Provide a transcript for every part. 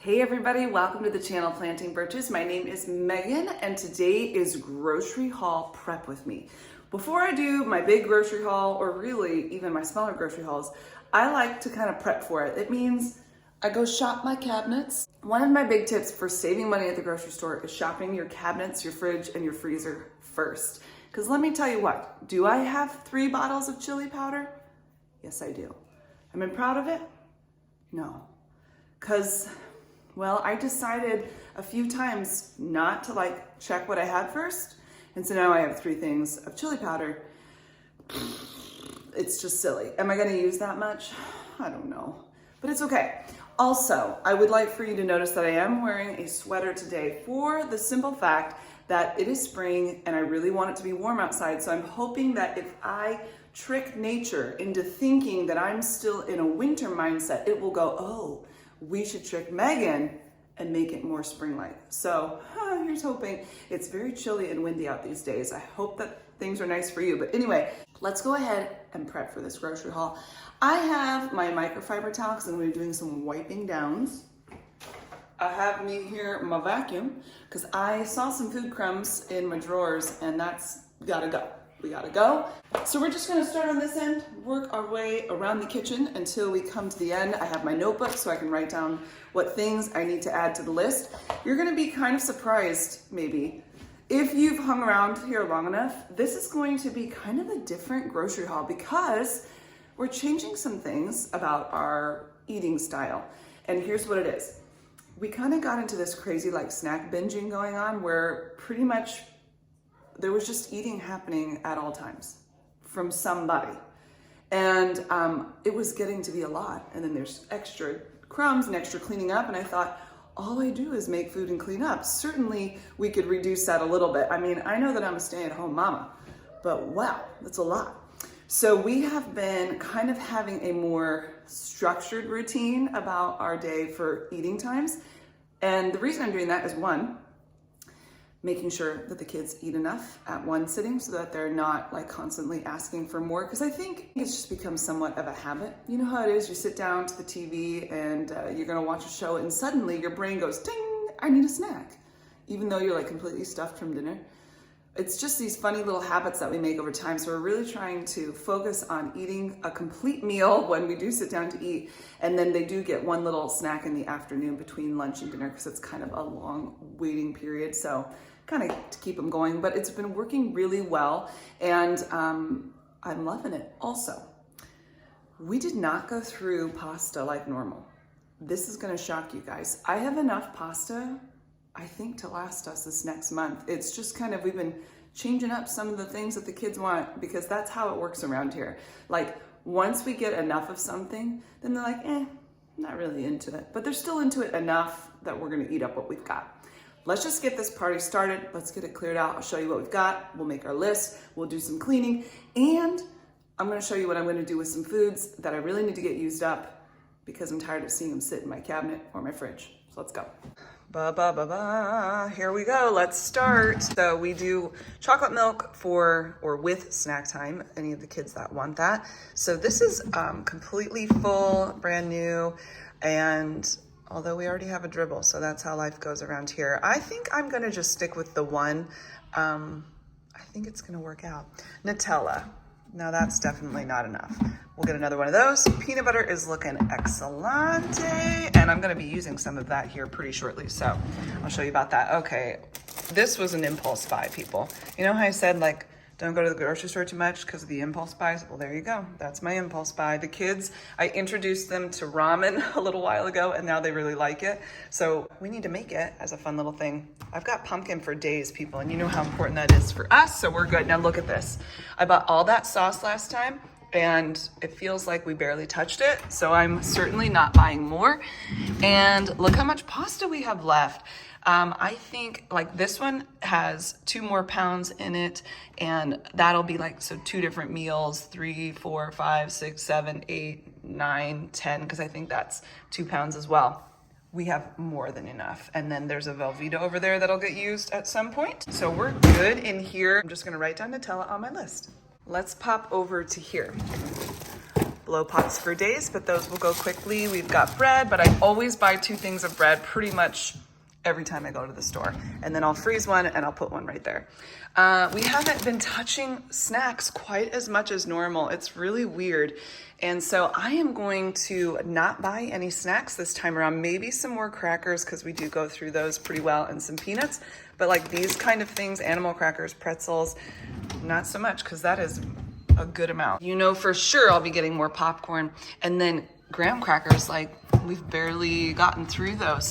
Hey everybody, welcome to the channel Planting Birches. My name is Megan and today is grocery haul prep with me. Before I do my big grocery haul, or really even my smaller grocery hauls, I like to kind of prep for it. It means I go shop my cabinets. One of my big tips for saving money at the grocery store is shopping your cabinets, your fridge, and your freezer first. Because let me tell you what, do I have 3 bottles of chili powder? Yes, I do. Am I proud of it? No. Because, well, I decided a few times not to check what I had first. And so now I have 3 things of chili powder. It's just silly. Am I gonna use that much? I don't know, but it's okay. Also, I would like for you to notice that I am wearing a sweater today for the simple fact that it is spring and I really want it to be warm outside. So I'm hoping that if I trick nature into thinking that I'm still in a winter mindset, it will go, oh, we should trick Meghan and make it more spring-like. So here's hoping. It's very chilly and windy out these days. I hope that things are nice for you. But anyway, let's go ahead and prep for this grocery haul. I have my microfiber towel because I'm going to be doing some wiping downs. I have me here my vacuum because I saw some food crumbs in my drawers and that's gotta go. We gotta go. So we're just gonna start on this end, work our way around the kitchen until we come to the end. I have my notebook so I can write down what things I need to add to the list. You're gonna be kind of surprised, maybe, if you've hung around here long enough. This is going to be kind of a different grocery haul because we're changing some things about our eating style. And here's what it is. We kind of got into this crazy snack binging going on where pretty much there was just eating happening at all times from somebody. And it was getting to be a lot. And then there's extra crumbs and extra cleaning up. And I thought, all I do is make food and clean up. Certainly we could reduce that a little bit. I mean, I know that I'm a stay-at-home mama, but wow, that's a lot. So we have been kind of having a more structured routine about our day for eating times. And the reason I'm doing that is, one, making sure that the kids eat enough at one sitting so that they're not constantly asking for more. Because I think it's just become somewhat of a habit. You know how it is, you sit down to the TV and you're gonna watch a show and suddenly your brain goes, ding, I need a snack. Even though you're completely stuffed from dinner. It's just these funny little habits that we make over time. So we're really trying to focus on eating a complete meal when we do sit down to eat. And then they do get one little snack in the afternoon between lunch and dinner because it's kind of a long waiting period. So kind of to keep them going, but it's been working really well. And I'm loving it. Also, we did not go through pasta like normal. This is gonna shock you guys. I have enough pasta, I think, to last us this next month. It's just we've been changing up some of the things that the kids want because that's how it works around here. Once we get enough of something, then they're not really into it, but they're still into it enough that we're gonna eat up what we've got. Let's just get this party started. Let's get it cleared out. I'll show you what we've got. We'll make our list. We'll do some cleaning. And I'm gonna show you what I'm gonna do with some foods that I really need to get used up because I'm tired of seeing them sit in my cabinet or my fridge. So let's go. Here we go, let's start. So we do chocolate milk with snack time, any of the kids that want that. So this is completely full, brand new, and although we already have a dribble, so that's how life goes around here. I think I'm gonna just stick with the one. I think it's gonna work out. Nutella. Now that's definitely not enough. We'll get another one of those. Peanut butter is looking excellent. And I'm gonna be using some of that here pretty shortly. So I'll show you about that. Okay, this was an impulse buy, people. You know how I said don't go to the grocery store too much because of the impulse buys? Well, there you go. That's my impulse buy. The kids, I introduced them to ramen a little while ago and now they really like it. So we need to make it as a fun little thing. I've got pumpkin for days, people, and you know how important that is for us, so we're good. Now look at this. I bought all that sauce last time and it feels like we barely touched it. So I'm certainly not buying more. And look how much pasta we have left. I think this one has 2 more pounds in it and that'll be 2 different meals, 3, 4, 5, 6, 7, 8, 9, 10, because I think that's 2 pounds as well. We have more than enough. And then there's a Velveeta over there that'll get used at some point. So we're good in here. I'm just gonna write down Nutella on my list. Let's pop over to here. blow pots for days, but those will go quickly. We've got bread, but I always buy 2 things of bread pretty much every time I go to the store. And then I'll freeze one and I'll put one right there. We haven't been touching snacks quite as much as normal. It's really weird. And so I am going to not buy any snacks this time around. Maybe some more crackers, because we do go through those pretty well, and some peanuts. But like these kind of things, animal crackers, pretzels, not so much, because that is a good amount. You know for sure I'll be getting more popcorn. And then graham crackers, like we've barely gotten through those.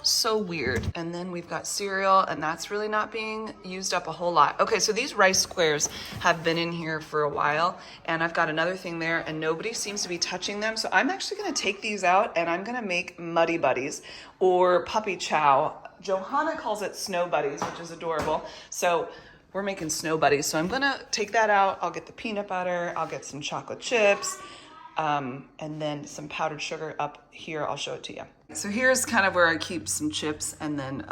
So weird. And then we've got cereal, and that's really not being used up a whole lot. Okay, so these rice squares have been in here for a while, and I've got another thing there, and nobody seems to be touching them. So I'm actually gonna take these out, and I'm gonna make Muddy Buddies or Puppy Chow. Johanna calls it Snow Buddies, which is adorable. So we're making Snow Buddies. So I'm gonna take that out. I'll get the peanut butter, I'll get some chocolate chips, and then some powdered sugar up here. I'll show it to you. So here's kind of where I keep some chips, and then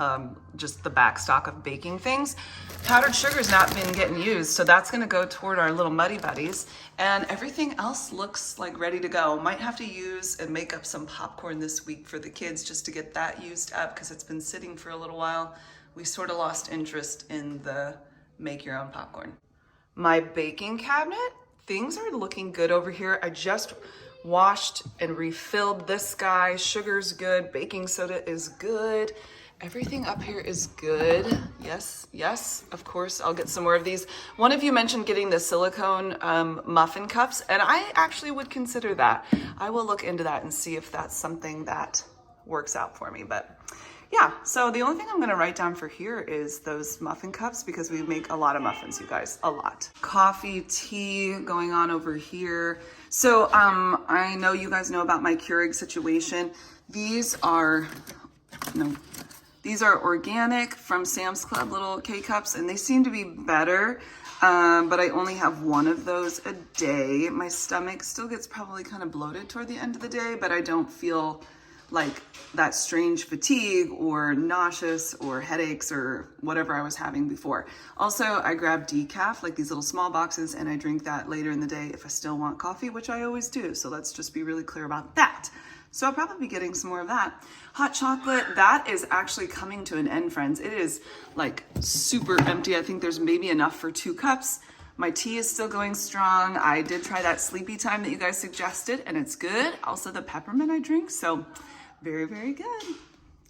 just the back stock of baking things. Powdered sugar's not been getting used, so that's gonna go toward our little Muddy Buddies. And everything else looks like ready to go. Might have to use and make up some popcorn this week for the kids just to get that used up, because it's been sitting for a little while. We sort of lost interest in the make your own popcorn. My baking cabinet, things are looking good over here. I just washed and refilled this guy. Sugar's good, baking soda is good. Everything up here is good. Yes, of course, I'll get some more of these. One of you mentioned getting the silicone muffin cups, and I actually would consider that. I will look into that and see if that's something that works out for me, but yeah, so the only thing I'm gonna write down for here is those muffin cups, because we make a lot of muffins, you guys, a lot. Coffee, tea going on over here. So I know you guys know about my Keurig situation. These are organic from Sam's Club, little K-cups, and they seem to be better, but I only have 1 of those a day. My stomach still gets probably kind of bloated toward the end of the day, but I don't feel like that strange fatigue or nauseous or headaches or whatever I was having before. Also, I grab decaf, like these little small boxes, and I drink that later in the day if I still want coffee, which I always do. So let's just be really clear about that. So I'll probably be getting some more of that. Hot chocolate, that is actually coming to an end, friends. It is like super empty. I think there's maybe enough for 2 cups. My tea is still going strong. I did try that sleepy time that you guys suggested, and it's good. Also the peppermint I drink, so very, very good.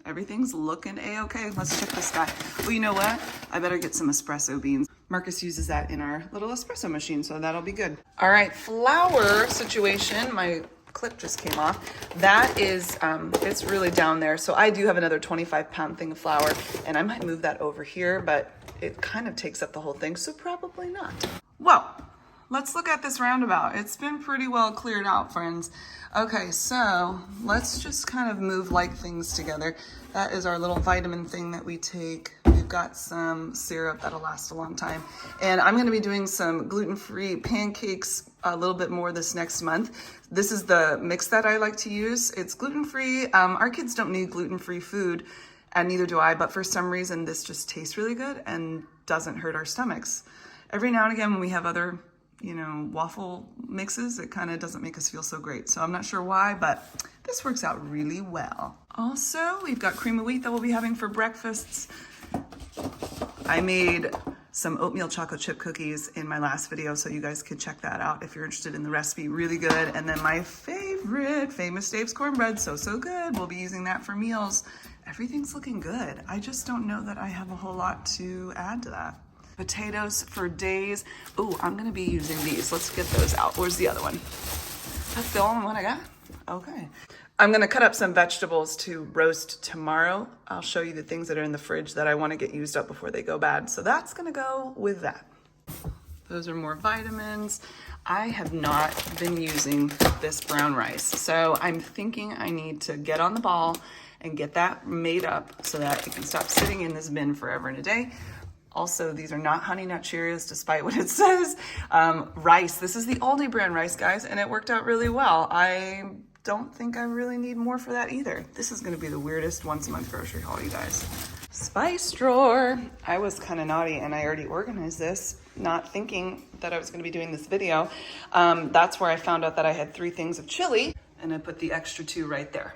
Everything's looking a-okay. Let's check this guy. Well, you know what? I better get some espresso beans. Marcus uses that in our little espresso machine, so that'll be good. All right, flour situation. My clip just came off. That is, it's really down there. So I do have another 25-pound thing of flour, and I might move that over here, but it kind of takes up the whole thing, so probably not. Well, let's look at this roundabout. It's been pretty well cleared out, friends. Okay, so let's just kind of move like things together. That is our little vitamin thing that we take. We've got some syrup that'll last a long time. And I'm gonna be doing some gluten-free pancakes a little bit more this next month. This is the mix that I like to use. It's gluten-free. Our kids don't need gluten-free food, and neither do I, but for some reason this just tastes really good and doesn't hurt our stomachs. Every now and again when we have other waffle mixes, it kind of doesn't make us feel so great. So I'm not sure why, but this works out really well. Also, we've got cream of wheat that we'll be having for breakfasts. I made some oatmeal chocolate chip cookies in my last video, so you guys could check that out if you're interested in the recipe. Really good. And then my favorite, Famous Dave's cornbread, so good. We'll be using that for meals. Everything's looking good. I just don't know that I have a whole lot to add to that. Potatoes for days. Oh, I'm gonna be using these. Let's get those out. Where's the other one? That's the only one I got? Okay. I'm gonna cut up some vegetables to roast tomorrow. I'll show you the things that are in the fridge that I wanna get used up before they go bad. So that's gonna go with that. Those are more vitamins. I have not been using this brown rice. So I'm thinking I need to get on the ball and get that made up so that it can stop sitting in this bin forever and a day. Also, these are not Honey Nut Cheerios, despite what it says. Rice, this is the Aldi brand rice, guys, and it worked out really well. I don't think I really need more for that either. This is gonna be the weirdest once a month grocery haul, you guys. Spice drawer. I was kind of naughty and I already organized this, not thinking that I was gonna be doing this video. That's where I found out that I had 3 things of chili, and I put the extra 2 right there.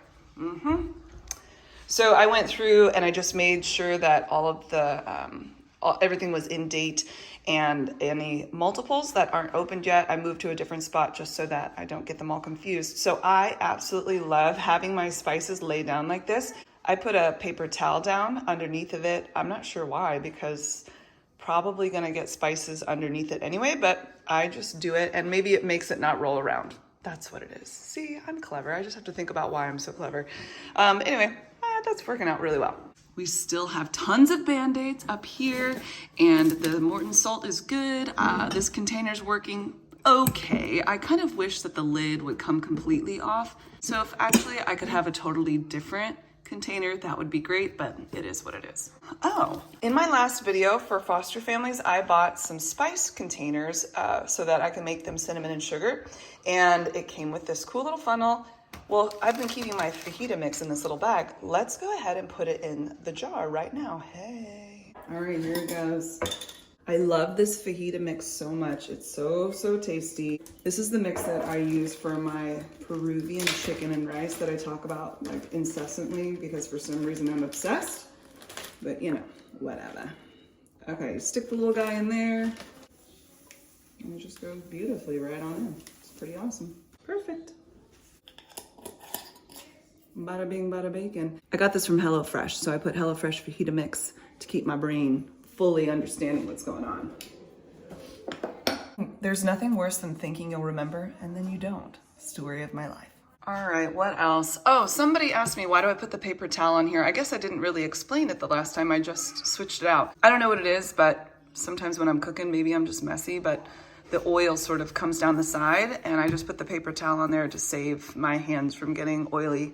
So I went through and I just made sure that all of the, everything was in date, and any multiples that aren't opened yet, I moved to a different spot just so that I don't get them all confused. So I absolutely love having my spices laid down like this. I put a paper towel down underneath of it. I'm not sure why, because probably gonna get spices underneath it anyway, but I just do it, and maybe it makes it not roll around. That's what it is. See, I'm clever. I just have to think about why I'm so clever. Anyway, that's working out really well. We still have tons of Band-Aids up here, and the Morton salt is good. This container's working okay. I kind of wish that the lid would come completely off. So if actually I could have a totally different container, that would be great, but it is what it is. Oh, in my last video for foster families, I bought some spice containers so that I can make them cinnamon and sugar, and it came with this cool little funnel. Well, I've been keeping my fajita mix in this little bag. Let's go ahead and put it in the jar right now. Hey. All right, here it goes. I love this fajita mix so much. It's so tasty. This is the mix that I use for my Peruvian chicken and rice that I talk about like incessantly because for some reason I'm obsessed, but you know, whatever. Okay, stick the little guy in there and it just goes beautifully right on in. It's pretty awesome. Perfect. Bada bing, bada bacon. I got this from HelloFresh, so I put HelloFresh fajita mix to keep my brain fully understanding what's going on. There's nothing worse than thinking you'll remember and then you don't. Story of my life. All right, what else? Oh, somebody asked me, why do I put the paper towel on here? I guess I didn't really explain it the last time. I just switched it out. I don't know what it is, but sometimes when I'm cooking, maybe I'm just messy, but the oil sort of comes down the side, and I just put the paper towel on there to save my hands from getting oily.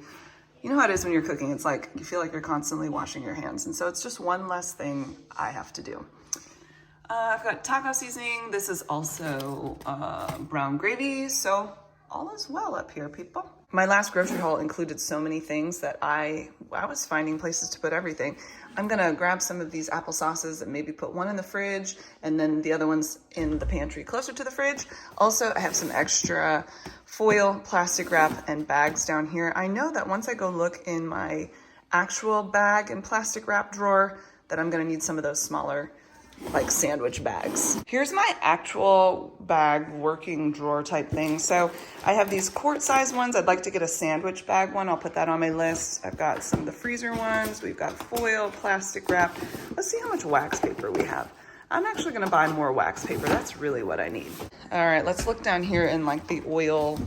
You know how it is when you're cooking. It's like you feel like you're constantly washing your hands. And so it's just one less thing I have to do. I've got taco seasoning. This is also brown gravy. So all is well up here, people. My last grocery haul included so many things that I was finding places to put everything. I'm gonna grab some of these apple sauces and maybe put one in the fridge and then the other ones in the pantry closer to the fridge. Also, I have some extra foil, plastic wrap, and bags down here. I know that once I go look in my actual bag and plastic wrap drawer that I'm gonna need some of those smaller like sandwich bags. Here's my actual bag working drawer type thing. So I have these quart size ones. I'd like to get a sandwich bag one. I'll put that on my list. I've got some of the freezer ones. We've got foil, plastic wrap. Let's see how much wax paper we have. I'm actually gonna buy more wax paper. That's really what I need. All right, let's look down here in like the oil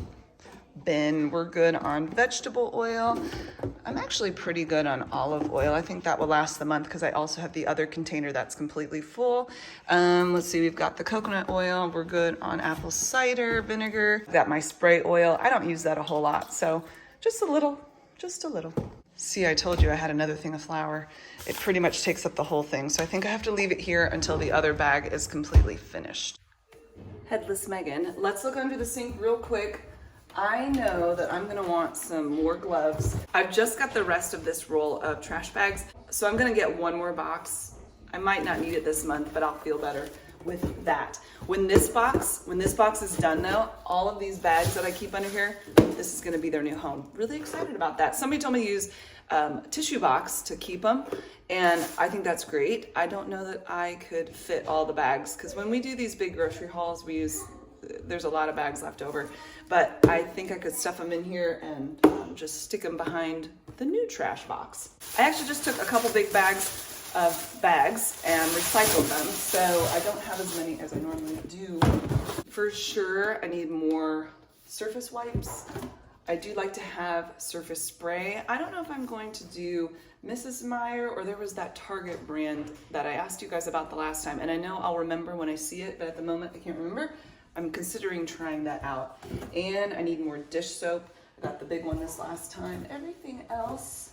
bin. We're good on vegetable oil. I'm actually pretty good on olive oil. I think that will last the month because I also have the other container that's completely full. Let's see, we've got the coconut oil. We're good on apple cider vinegar. Got my spray oil. I don't use that a whole lot, so just a little, just a little. See, I told you I had another thing of flour. It pretty much takes up the whole thing, so I think I have to leave it here until the other bag is completely finished. Headless Megan. Let's look under the sink real quick. I know that I'm gonna want some more gloves. I've just got the rest of this roll of trash bags, so I'm gonna get one more box. I might not need it this month, but I'll feel better with that. When this box is done though, all of these bags that I keep under here, this is gonna be their new home. Really excited about that. Somebody told me to use tissue box to keep them, and I think that's great. I don't know that I could fit all the bags, because when we do these big grocery hauls, there's a lot of bags left over, but I think I could stuff them in here and just stick them behind the new trash box. I actually just took a couple big bags of bags and recycled them, so I don't have as many as I normally do. For sure, I need more surface wipes. I do like to have surface spray. I don't know if I'm going to do Mrs. Meyer, or there was that Target brand that I asked you guys about the last time, and I know I'll remember when I see it, but at the moment I can't remember. I'm considering trying that out. And I need more dish soap. I got the big one this last time. Everything else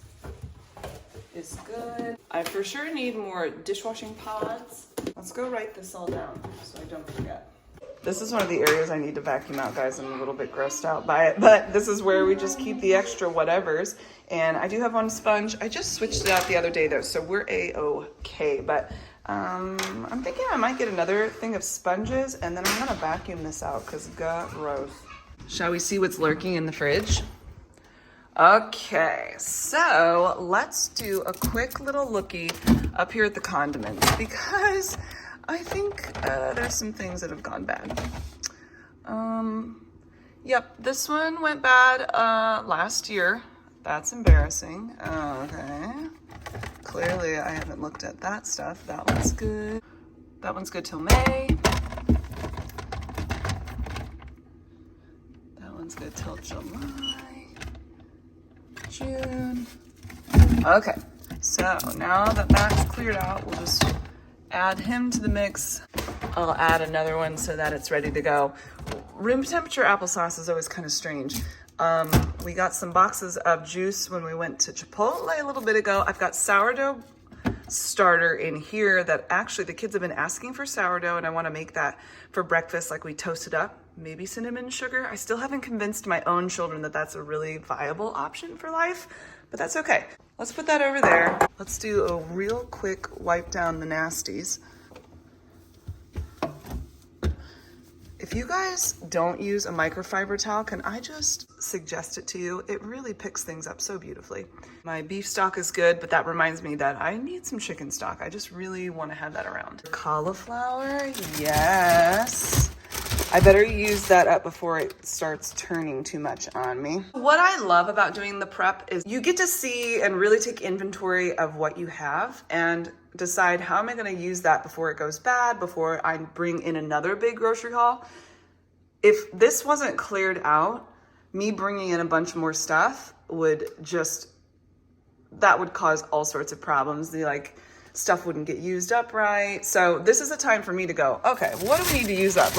is good. I for sure need more dishwashing pods. Let's go write this all down so I don't forget. This is one of the areas I need to vacuum out, guys. I'm a little bit grossed out by it, but this is where we just keep the extra whatevers. And I do have one sponge. I just switched it out the other day though, so we're A-okay. But I'm thinking I might get another thing of sponges, and then I'm gonna vacuum this out because gross. Shall we see what's lurking in the fridge? Okay, so let's do a quick little lookie up here at the condiments because I think there's some things that have gone bad. Yep, this one went bad last year. That's embarrassing. Okay. Clearly I haven't looked at that stuff. That one's good. That one's good till May. That one's good till July, June. Okay, so now that that's cleared out, we'll just add him to the mix. I'll add another one so that it's ready to go. Room temperature applesauce is always kind of strange. We got some boxes of juice when we went to Chipotle a little bit ago. I've got sourdough starter in here that actually the kids have been asking for sourdough, and I want to make that for breakfast, like we toast it up, maybe cinnamon sugar. I still haven't convinced my own children that that's a really viable option for life, but that's okay. Let's put that over there. Let's do a real quick wipe down the nasties. If you guys don't use a microfiber towel, can I just suggest it to you? It really picks things up so beautifully. My beef stock is good, but that reminds me that I need some chicken stock. I just really want to have that around. Cauliflower, yes. I better use that up before it starts turning too much on me. What I love about doing the prep is you get to see and really take inventory of what you have and decide how am I going to use that before it goes bad, before I bring in another big grocery haul. If this wasn't cleared out, me bringing in a bunch more stuff would just, that would cause all sorts of problems. Stuff wouldn't get used up right. So this is a time for me to go, okay, what do we need to use up?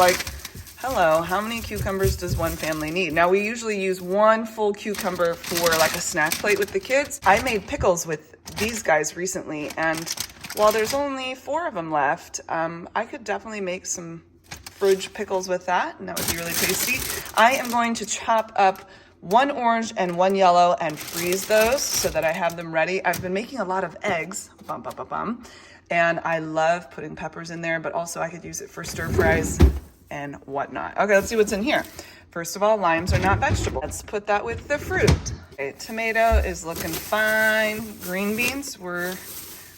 Hello, how many cucumbers does one family need? Now we usually use one full cucumber for like a snack plate with the kids. I made pickles with these guys recently, and while there's only 4 of them left, I could definitely make some fridge pickles with that, and that would be really tasty. I am going to chop up 1 orange and 1 yellow and freeze those so that I have them ready. I've been making a lot of eggs, and I love putting peppers in there, but also I could use it for stir fries and whatnot. Okay, let's see what's in here. First of all, limes are not vegetable. Let's put that with the fruit. Okay, tomato is looking fine. Green beans, we're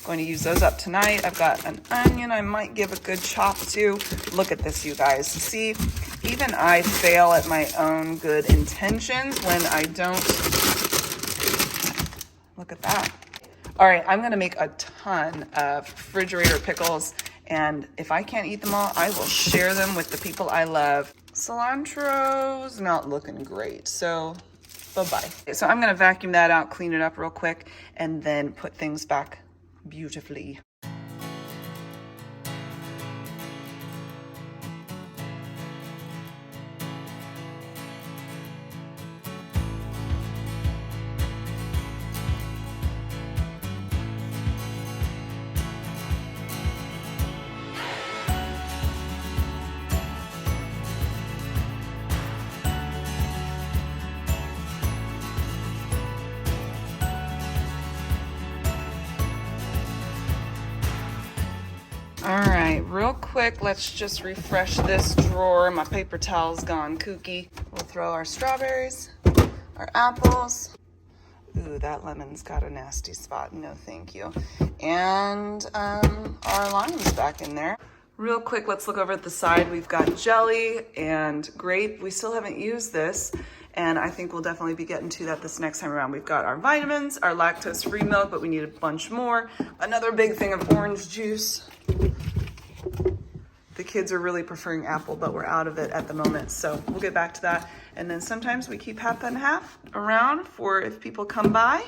going to use those up tonight. I've got an onion I might give a good chop to. Look at this, you guys. See, even I fail at my own good intentions when I don't. Look at that. All right, I'm gonna make a ton of refrigerator pickles, and if I can't eat them all, I will share them with the people I love. Cilantro's not looking great, so bye-bye. So I'm gonna vacuum that out, clean it up real quick, and then put things back beautifully. All right, real quick, let's just refresh this drawer. My paper towel's gone kooky. We'll throw our strawberries, our apples. Ooh, that lemon's got a nasty spot. No, thank you. And our lime's back in there. Real quick, let's look over at the side. We've got jelly and grape. We still haven't used this, and I think we'll definitely be getting to that this next time around. We've got our vitamins, our lactose-free milk, but we need a bunch more. Another big thing of orange juice. The kids are really preferring apple, but we're out of it at the moment, so we'll get back to that. And then sometimes we keep half and half around for if people come by.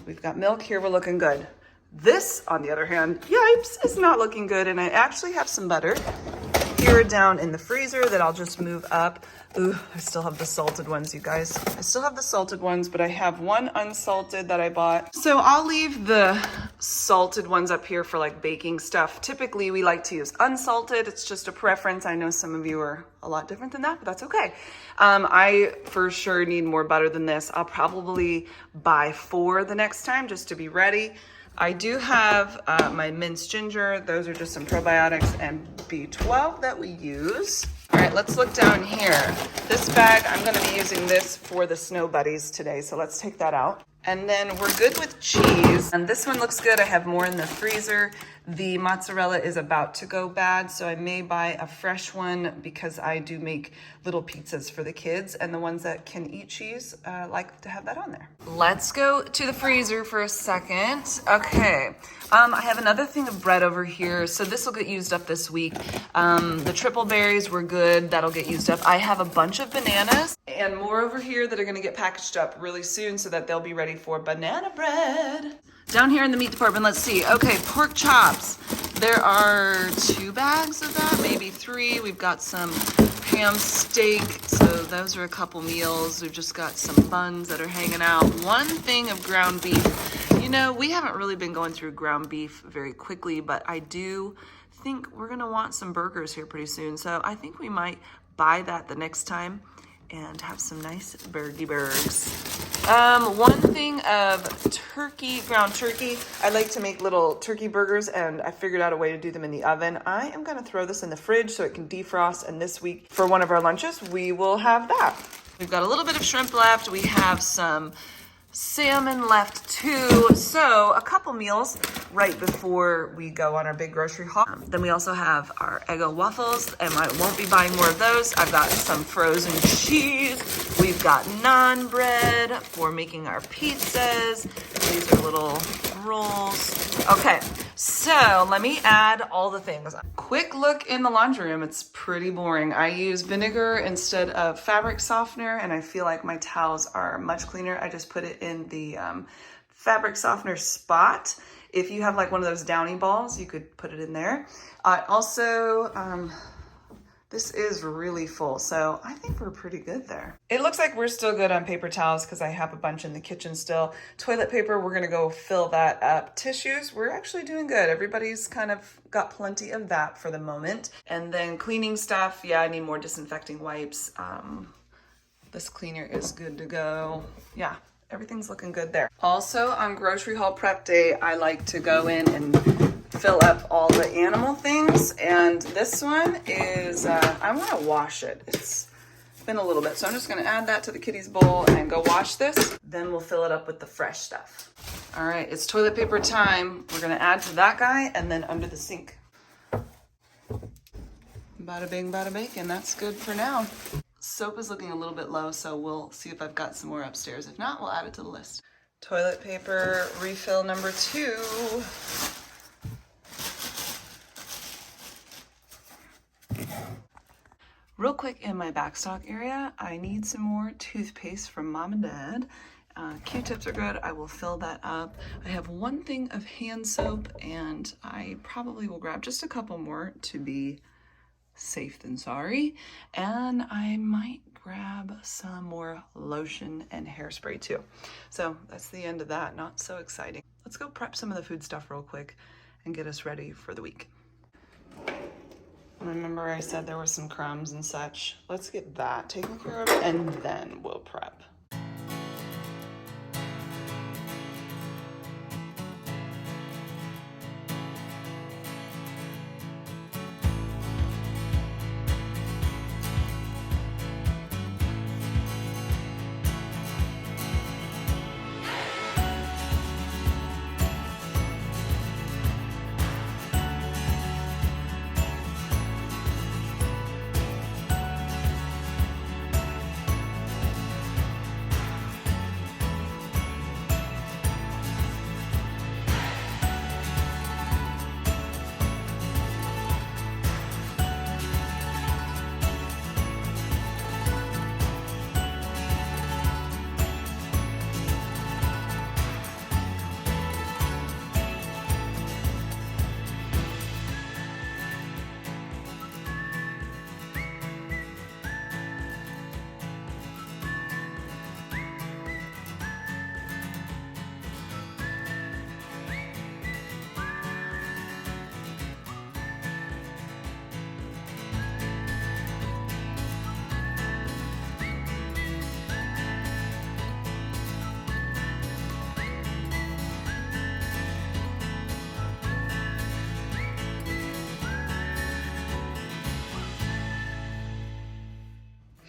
We've got milk here, we're looking good. This, on the other hand, yipes, is not looking good, and I actually have some butter here down in the freezer that I'll just move up. Ooh, I still have the salted ones, you guys. I still have the salted ones, but I have one unsalted that I bought. So I'll leave the salted ones up here for like baking stuff. Typically we like to use unsalted. It's just a preference. I know some of you are a lot different than that, but that's okay. I for sure need more butter than this. I'll probably buy 4 the next time just to be ready. I do have my minced ginger. Those are just some probiotics and B12 that we use. All right, let's look down here. This bag, I'm gonna be using this for the snow buddies today, so let's take that out. And then we're good with cheese. And this one looks good. I have more in the freezer. The mozzarella is about to go bad, so I may buy a fresh one because I do make little pizzas for the kids, and the ones that can eat cheese like to have that on there. Let's go to the freezer for a second. Okay, I have another thing of bread over here, so this will get used up this week. The triple berries were good. That'll get used up. I have a bunch of bananas and more over here that are gonna get packaged up really soon so that they'll be ready for banana bread. Down here in the meat department, let's see. Okay, pork chops. There are 2 bags of that, maybe 3. We've got some ham steak, so those are a couple meals. We've just got some buns that are hanging out. 1 thing of ground beef. You know, we haven't really been going through ground beef very quickly, but I do think we're gonna want some burgers here pretty soon. So I think we might buy that the next time and have some nice burgers. 1 thing of turkey, ground turkey. I like to make little turkey burgers, and I figured out a way to do them in the oven. I am gonna throw this in the fridge so it can defrost, and this week for one of our lunches, we will have that. We've got a little bit of shrimp left. We have some salmon left too. So a couple meals right before we go on our big grocery haul. Then we also have our Eggo waffles, and I won't be buying more of those. I've got some frozen cheese. We've got naan bread for making our pizzas. These are little rolls. Okay, so let me add all the things. Quick look in the laundry room. It's pretty boring. I use vinegar instead of fabric softener, and I feel like my towels are much cleaner. I just put it in the fabric softener spot. If you have like one of those Downy balls, you could put it in there. Also, this is really full, so I think we're pretty good there. It looks like we're still good on paper towels because I have a bunch in the kitchen still. Toilet paper, we're gonna go fill that up. Tissues, we're actually doing good. Everybody's kind of got plenty of that for the moment. And then cleaning stuff, yeah, I need more disinfecting wipes. This cleaner is good to go. Yeah, everything's looking good there. Also on grocery haul prep day, I like to go in and fill up all the animal things, and this one is I want to wash it. It's been a little bit, so I'm just going to add that to the kitty's bowl and go wash this. Then we'll fill it up with the fresh stuff. All right, it's toilet paper time. We're going to add to that guy and then under the sink. Bada bing, bada bacon. That's good for now. Soap is looking a little bit low, so we'll see if I've got some more upstairs. If not, we'll add it to the list. Toilet paper refill number 2. Real quick, in my backstock area, I need some more toothpaste from Mom and Dad. Q-tips are good. I will fill that up. I have 1 thing of hand soap, and I probably will grab just a couple more to be safe than sorry. And I might grab some more lotion and hairspray too. So that's the end of that. Not so exciting. Let's go prep some of the food stuff real quick and get us ready for the week. Remember I said there were some crumbs and such. Let's get that taken care of, and then we'll prep.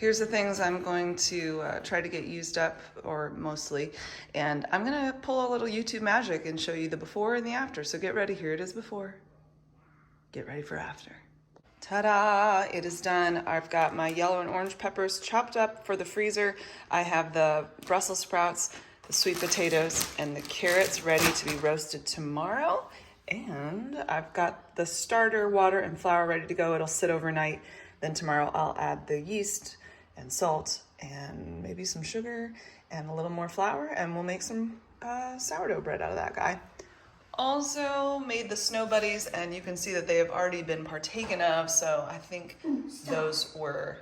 Here's the things I'm going to try to get used up, or mostly, and I'm gonna pull a little YouTube magic and show you the before and the after. So get ready, here it is before. Get ready for after. Ta-da, it is done. I've got my yellow and orange peppers chopped up for the freezer. I have the Brussels sprouts, the sweet potatoes, and the carrots ready to be roasted tomorrow. And I've got the starter water and flour ready to go. It'll sit overnight. Then tomorrow I'll add the yeast and salt and maybe some sugar and a little more flour, and we'll make some sourdough bread out of that guy. Also made the snow buddies, and you can see that they have already been partaken of, so I think those were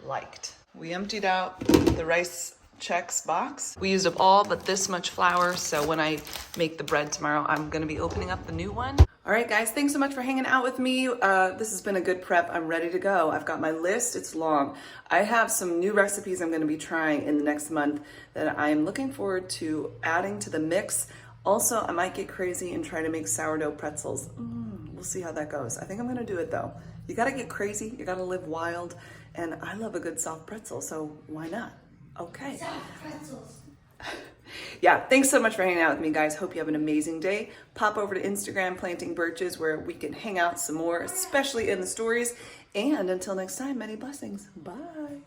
liked. We emptied out the rice Chex box. We used up all but this much flour, so when I make the bread tomorrow, I'm gonna be opening up the new one. All right, guys, thanks so much for hanging out with me. This has been a good prep. I'm ready to go. I've got my list, it's long. I have some new recipes I'm gonna be trying in the next month that I'm looking forward to adding to the mix. Also, I might get crazy and try to make sourdough pretzels. We'll see how that goes. I think I'm gonna do it though. You gotta get crazy, you gotta live wild, and I love a good soft pretzel, so why not? Okay. Soft pretzels. Yeah, thanks so much for hanging out with me, guys. Hope you have an amazing day. Pop over to Instagram, Planting Birches, where we can hang out some more, especially in the stories. And until next time, many blessings. Bye.